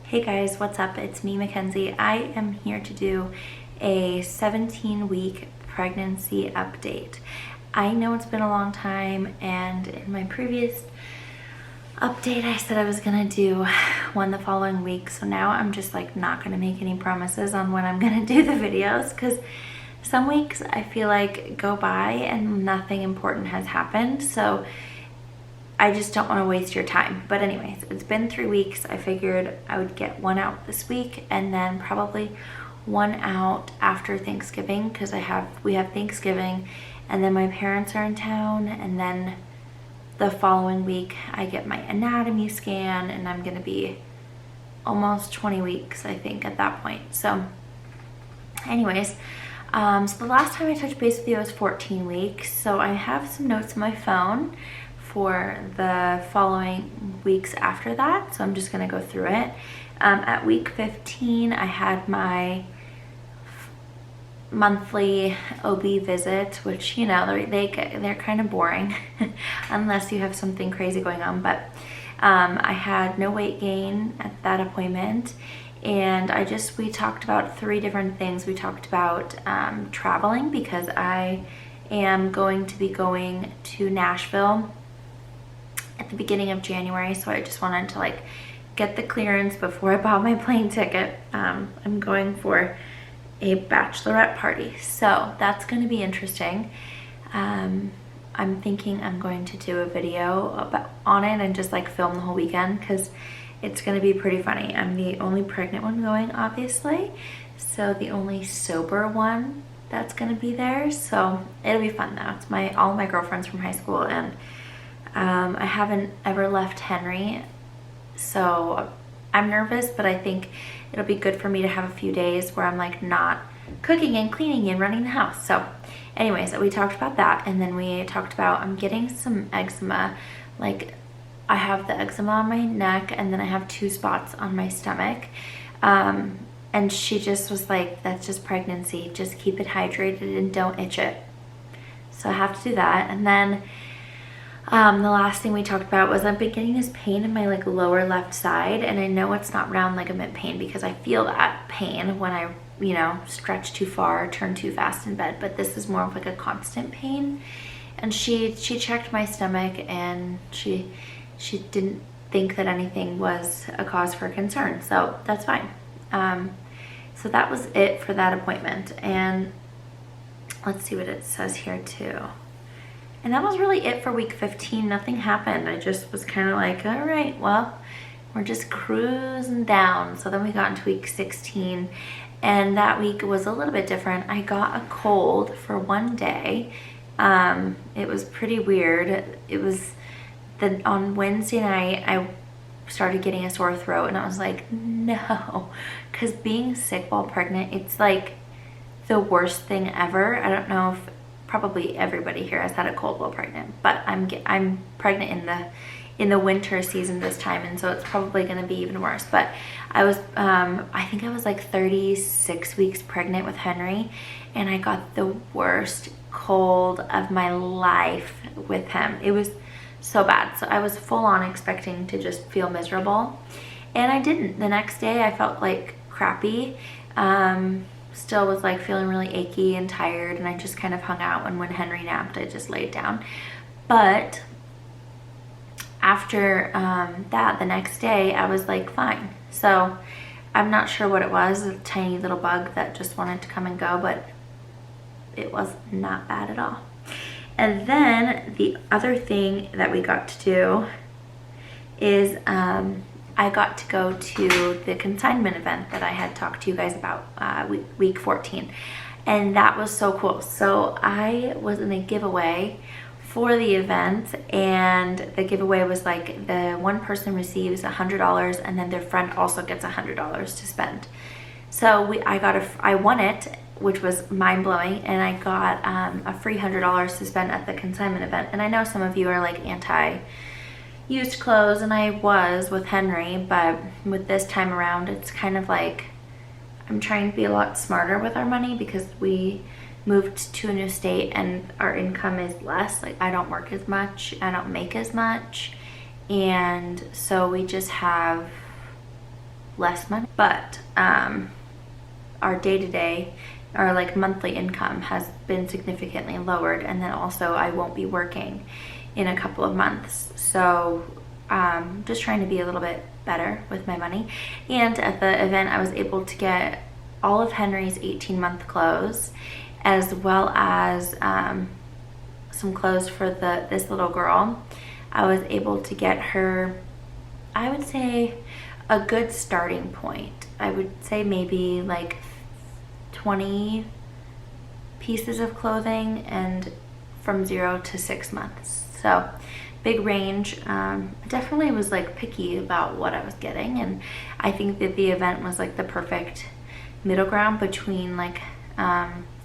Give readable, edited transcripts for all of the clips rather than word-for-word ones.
Hey guys, what's up? It's me, Mackenzie. I am here to do a 17-week pregnancy update. I know it's been a long time, and in my previous update I said I was gonna do one the following week, so now I'm just like not gonna make any promises on when I'm gonna do the videos, because some weeks I feel like go by and nothing important has happened, so I just don't want to waste your time. But anyways, it's been 3 weeks. I figured I would get one out this week and then probably one out after Thanksgiving, because we have Thanksgiving and then my parents are in town, and then the following week I get my anatomy scan, and I'm gonna be almost 20 weeks I think at that point. So anyways, so the last time I touched base with you was 14 weeks. So I have some notes on my phone for the following weeks after that, so I'm just gonna go through it. At week 15, I had my monthly OB visit, which, you know, they're kind of boring unless you have something crazy going on. But I had no weight gain at that appointment, and we talked about 3 different things. We talked about traveling, because I am going to be going to Nashville at the beginning of January, so I just wanted to like get the clearance before I bought my plane ticket. I'm going for a bachelorette party, so that's going to be interesting. I'm thinking I'm going to do a video on it and just like film the whole weekend, because it's going to be pretty funny. I'm the only pregnant one going, obviously, so the only sober one that's going to be there, so it'll be fun though. It's all my girlfriends from high school, and I haven't ever left Henry, so I'm nervous, but I think it'll be good for me to have a few days where I'm like not cooking and cleaning and running the house. So anyways, we talked about that, and then we talked about I'm getting some eczema. Like, I have the eczema on my neck, and then I have 2 spots on my stomach, and she just was like, that's just pregnancy, just keep it hydrated and don't itch it. So I have to do that. And then the last thing we talked about was I've been getting this pain in my like lower left side, and I know it's not round ligament pain because I feel that pain when I, you know, stretch too far, turn too fast in bed, but this is more of like a constant pain. And she checked my stomach, and she didn't think that anything was a cause for concern, so that's fine. So that was it for that appointment, and let's see what it says here too. And that was really it for week 15. Nothing happened. I just was kind of like, all right, well, we're just cruising down. So then we got into week 16, and that week was a little bit different. I got a cold for one day. It was pretty weird. It was on Wednesday night, I started getting a sore throat, and I was like, no, because being sick while pregnant, it's like the worst thing ever. I don't know if probably everybody here has had a cold while pregnant, but I'm pregnant in the winter season this time, and so it's probably going to be even worse. But I was I think I was like 36 weeks pregnant with Henry, and I got the worst cold of my life with him. It was so bad. So I was full on expecting to just feel miserable, and I didn't. The next day I felt like crappy. Still was like feeling really achy and tired, and I just kind of hung out, and when Henry napped I just laid down. But after that, the next day I was like fine. So I'm not sure what it was, a tiny little bug that just wanted to come and go, but it was not bad at all. And then the other thing that we got to do is I got to go to the consignment event that I had talked to you guys about week 14, and that was so cool. So I was in a giveaway for the event, and the giveaway was like the one person receives $100, and then their friend also gets $100 to spend. So I won it, which was mind-blowing, and I got a free $100 to spend at the consignment event. And I know some of you are like anti used clothes, and I was with Henry, but with this time around, it's kind of like I'm trying to be a lot smarter with our money, because we moved to a new state and our income is less. Like, I don't work as much, I don't make as much, and so we just have less money, but our day-to-day, our like monthly income has been significantly lowered, and then also I won't be working in a couple of months, so just trying to be a little bit better with my money. And at the event I was able to get all of Henry's 18-month clothes, as well as some clothes for this little girl. I was able to get her, I would say, a good starting point. I would say maybe like 20 pieces of clothing, and from 0 to 6 months. So big range. Definitely was like picky about what I was getting, and I think that the event was like the perfect middle ground between like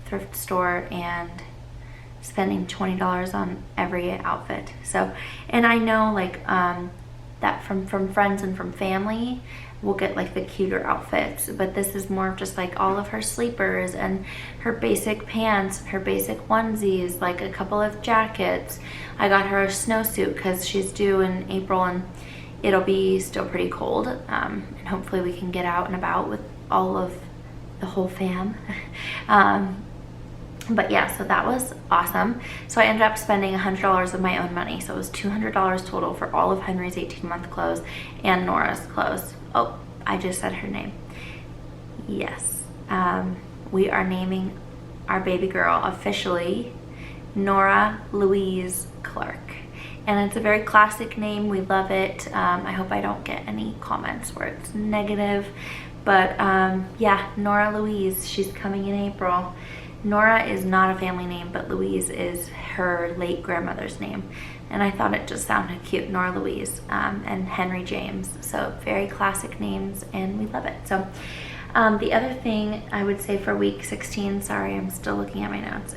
thrift store and spending $20 on every outfit. So, and I know like that from friends and from family, we'll get like the cuter outfits, but this is more of just like all of her sleepers and her basic pants, her basic onesies, like a couple of jackets. I got her a snowsuit because she's due in April and it'll be still pretty cold, and hopefully we can get out and about with all of the whole fam. But yeah, so that was awesome. So I ended up spending $100 of my own money. So it was $200 total for all of Henry's 18-month clothes and Nora's clothes. Oh, I just said her name. Yes. We are naming our baby girl officially Nora Louise Clark. And it's a very classic name. We love it. I hope I don't get any comments where it's negative. But yeah, Nora Louise, she's coming in April. Nora is not a family name, but Louise is her late grandmother's name. And I thought it just sounded cute, Nora Louise, and Henry James. So very classic names, and we love it. So the other thing I would say for week 16, sorry, I'm still looking at my notes,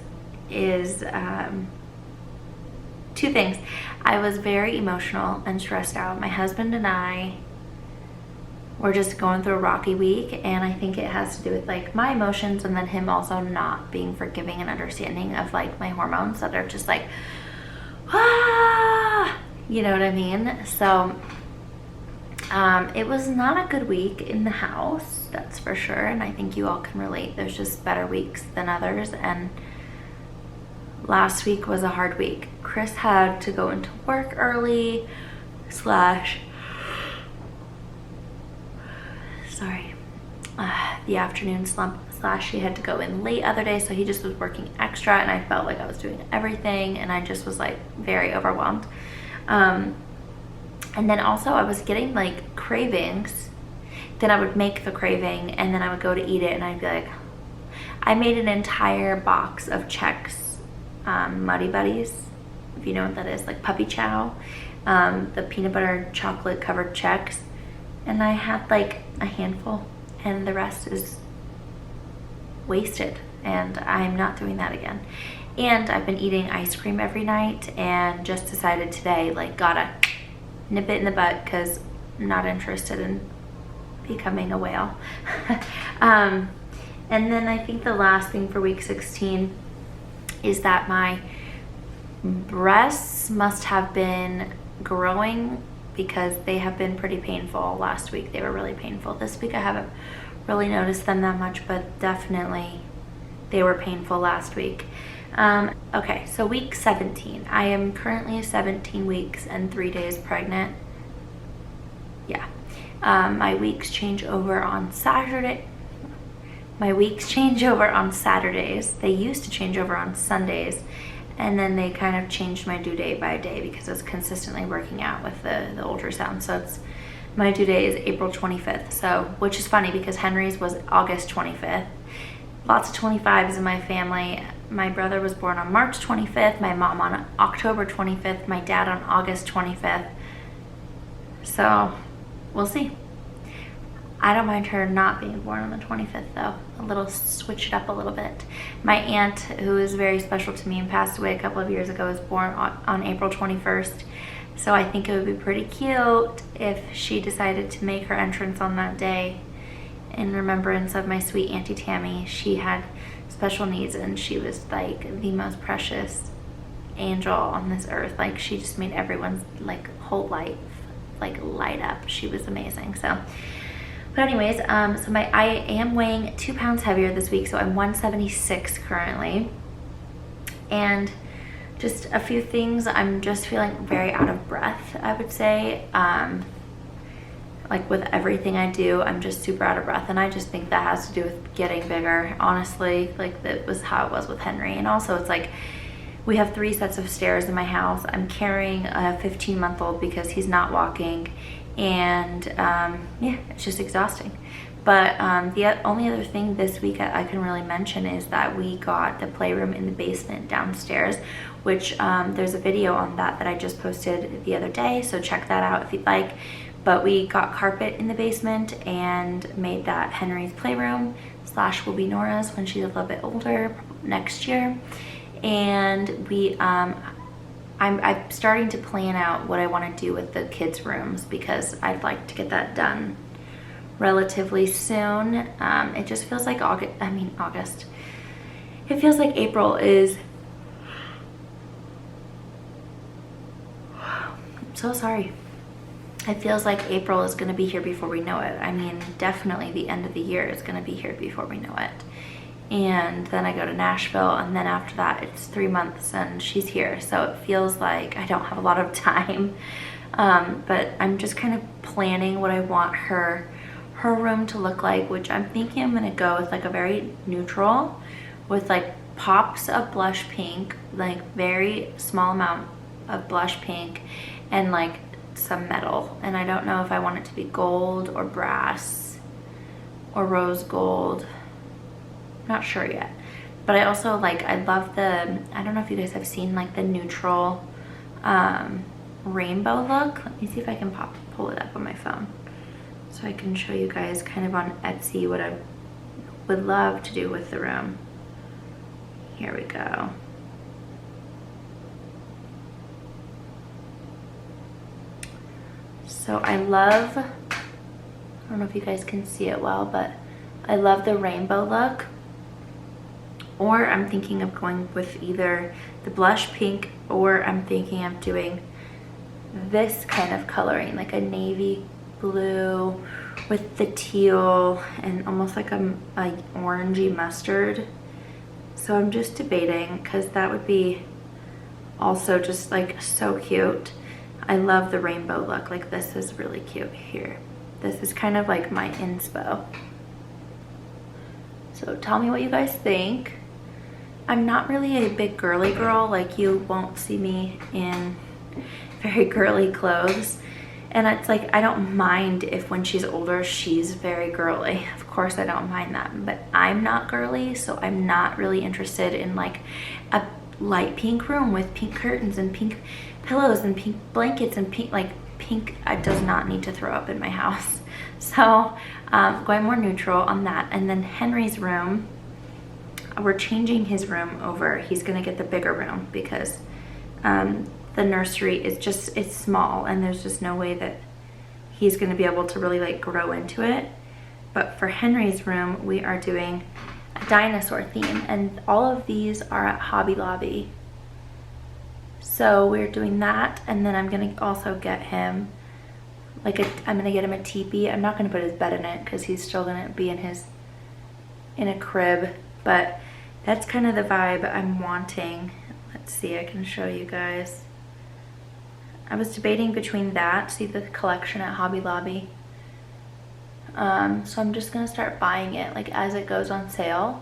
is two things. I was very emotional and stressed out. My husband and I we're just going through a rocky week, and I think it has to do with like my emotions, and then him also not being forgiving and understanding of like my hormones that are just like, ah, you know what I mean? So it was not a good week in the house, that's for sure, and I think you all can relate. There's just better weeks than others, and last week was a hard week. Chris had to go into work early / the afternoon slump / she had to go in late other days, so he just was working extra, and I felt like I was doing everything, and I just was like very overwhelmed. And then also I was getting like cravings. Then I would make the craving, and then I would go to eat it, and I'd be like, I made an entire box of Chex Muddy Buddies, if you know what that is, like puppy chow, the peanut butter chocolate covered Chex, and I had like a handful, and the rest is wasted, and I'm not doing that again. And I've been eating ice cream every night, and just decided today, like, gotta nip it in the bud because I'm not interested in becoming a whale. And then I think the last thing for week 16 is that my breasts must have been growing, because they have been pretty painful. Last week they were really painful. This week I haven't really noticed them that much, but definitely they were painful last week. Okay, so week 17. I am currently 17 weeks and 3 days pregnant. Yeah. My weeks change over on Saturday. My weeks change over on Saturdays. They used to change over on Sundays, and then they kind of changed my due date by day because I was consistently working out with the ultrasound. So it's, my due date is April 25th. So, which is funny because Henry's was August 25th. Lots of 25s in my family. My brother was born on March 25th, my mom on October 25th, my dad on August 25th. So we'll see. I don't mind her not being born on the 25th though. A little, switch it up a little bit. My aunt, who is very special to me and passed away a couple of years ago, was born on April 21st. So I think it would be pretty cute if she decided to make her entrance on that day in remembrance of my sweet Auntie Tammy. She had special needs, and she was like the most precious angel on this earth. Like, she just made everyone's like whole life like light up. She was amazing. So But anyways, I am weighing 2 pounds heavier this week, so I'm 176 currently. And just a few things, I'm just feeling very out of breath, I would say. Like with everything I do, I'm just super out of breath, and I just think that has to do with getting bigger, honestly. Like that was how it was with Henry. And also it's like we have 3 sets of stairs in my house. I'm carrying a 15-month-old because he's not walking, and yeah, it's just exhausting. But the only other thing this week I can really mention is that we got the playroom in the basement downstairs, which there's a video on that I just posted the other day, so check that out if you'd like. But we got carpet in the basement and made that Henry's playroom / will be Nora's when she's a little bit older next year. And we I'm starting to plan out what I want to do with the kids' rooms, because I'd like to get that done relatively soon. It just feels like August. It feels like April is, I'm so sorry. It feels like April is going to be here before we know it. I mean, definitely the end of the year is going to be here before we know it. And then I go to Nashville, and then after that it's 3 months and she's here. So it feels like I don't have a lot of time. But I'm just kind of planning what I want her room to look like, which I'm thinking I'm going to go with like a very neutral, with like pops of blush pink, like very small amount of blush pink, and like some metal. And I don't know if I want it to be gold or brass or rose gold. Not sure yet. But I also like, I love the, I don't know if you guys have seen like the neutral rainbow look. Let me see if I can pull it up on my phone so I can show you guys kind of on Etsy what I would love to do with the room. Here we go. So I love, I don't know if you guys can see it well, but I love the rainbow look. Or I'm thinking of going with either the blush pink, or I'm thinking of doing this kind of coloring, like a navy blue with the teal and almost like a orangey mustard. So I'm just debating, because that would be also just like so cute. I love the rainbow look. Like this is really cute here. This is kind of like my inspo. So tell me what you guys think. I'm not really a big girly girl. Like you won't see me in very girly clothes. And it's like, I don't mind if when she's older, she's very girly. Of course I don't mind that, but I'm not girly. So I'm not really interested in like a light pink room with pink curtains and pink pillows and pink blankets and pink, like pink does not need to throw up in my house. So going more neutral on that. And then Henry's room, we're changing his room over. He's gonna get the bigger room because the nursery is just, it's small, and there's just no way that he's gonna be able to really like grow into it. But for Henry's room, we are doing a dinosaur theme, and all of these are at Hobby Lobby. So we're doing that, and then I'm gonna also get him like I'm gonna get him a teepee. I'm not gonna put his bed in it because he's still gonna be in a crib, but that's kind of the vibe I'm wanting. Let's see, I can show you guys. I was debating between that, see the collection at Hobby Lobby. So I'm just gonna start buying it like as it goes on sale,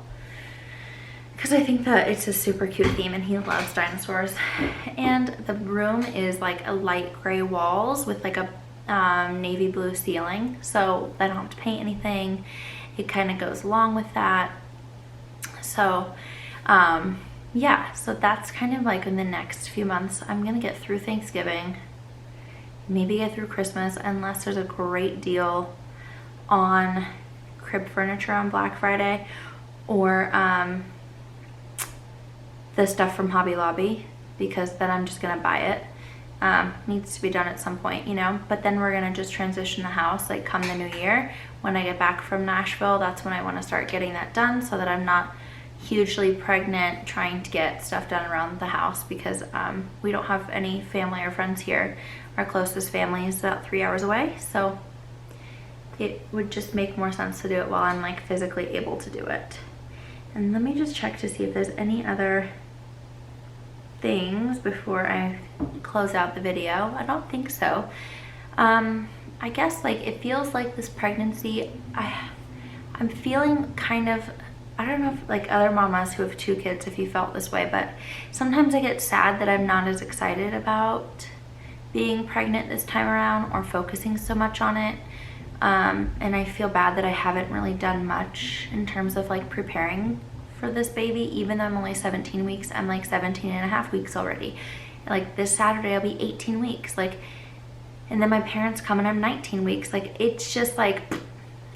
because I think that it's a super cute theme and he loves dinosaurs. And the room is like a light gray walls with like a navy blue ceiling, so I don't have to paint anything. It kind of goes along with that. So yeah, so that's kind of like in the next few months. I'm gonna get through Thanksgiving, maybe get through Christmas, unless there's a great deal on crib furniture on Black Friday, or the stuff from Hobby Lobby, because then I'm just gonna buy it. Needs to be done at some point, you know. But then we're gonna just transition the house like come the new year. When I get back from Nashville, that's when I want to start getting that done, so that I'm not hugely pregnant trying to get stuff done around the house, because we don't have any family or friends here. Our closest family is about 3 hours away. So it would just make more sense to do it while I'm like physically able to do it. And let me just check to see if there's any other things before I close out the video. I don't think so. I guess like it feels like this pregnancy, I'm feeling kind of, I don't know if like other mamas who have 2 kids, if you felt this way, but sometimes I get sad that I'm not as excited about being pregnant this time around or focusing so much on it. And I feel bad that I haven't really done much in terms of like preparing for this baby. Even though I'm only 17 weeks, I'm like 17 and a half weeks already. Like this Saturday I'll be 18 weeks, like, and then my parents come and I'm 19 weeks. Like it's just like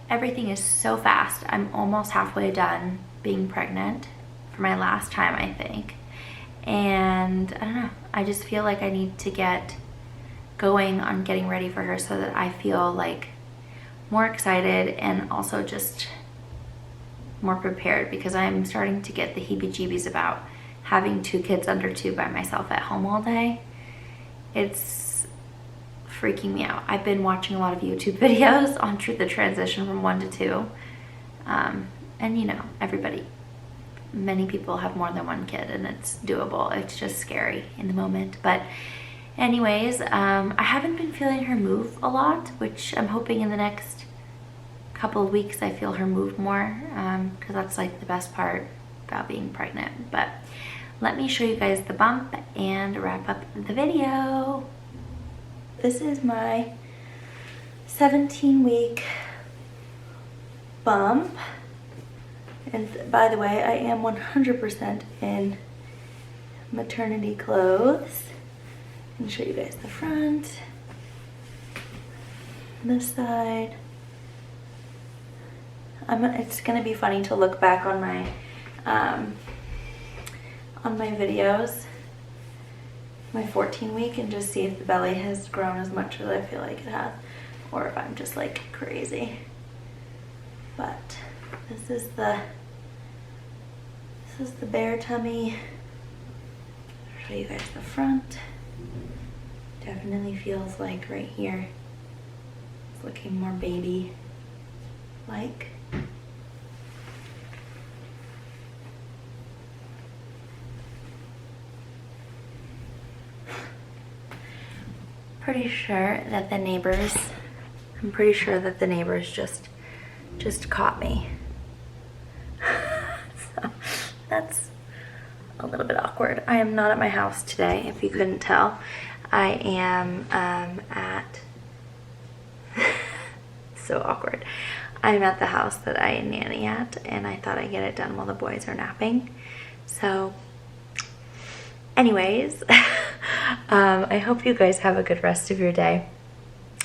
everything is so fast. I'm almost halfway done being pregnant for my last time, I think. And I don't know, I just feel like I need to get going on getting ready for her so that I feel like more excited and also just more prepared, because I'm starting to get the heebie-jeebies about having 2 kids under 2 by myself at home all day. It's freaking me out. I've been watching a lot of YouTube videos on the transition from 1 to 2. And you know, many people have more than 1 kid and it's doable. It's just scary in the moment. But anyways, I haven't been feeling her move a lot, which I'm hoping in the next couple of weeks I feel her move more, because that's like the best part about being pregnant. But let me show you guys the bump and wrap up the video. This is my 17-week bump. And by the way, I am 100% in maternity clothes. I can show you guys the front, this side. It's gonna be funny to look back on my videos, my 14-week, and just see if the belly has grown as much as I feel like it has, or if I'm just like crazy. But this is the bare tummy. I'll show you guys the front. Definitely feels like right here it's looking more baby like. Pretty sure that the neighbors, I'm pretty sure that the neighbors just caught me. So that's a little bit awkward. I am not at my house today, if you couldn't tell. I am at, so awkward. I'm at the house that I nanny at, and I thought I'd get it done while the boys are napping. So anyways, I hope you guys have a good rest of your day.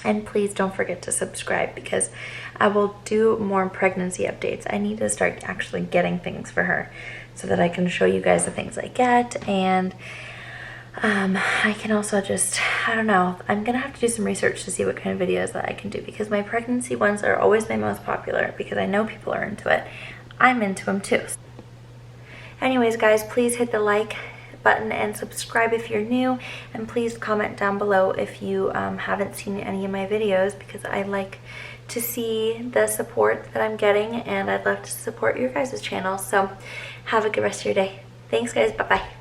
And please don't forget to subscribe, because I will do more pregnancy updates. I need to start actually getting things for her so that I can show you guys the things I get. And I can also just, I don't know, I'm gonna have to do some research to see what kind of videos that I can do, because my pregnancy ones are always my most popular, because I know people are into it. I'm into them too. Anyways guys, please hit the like button and subscribe if you're new, and please comment down below if you haven't seen any of my videos, because I like to see the support that I'm getting, and I'd love to support your guys' channel. So have a good rest of your day. Thanks guys, bye bye.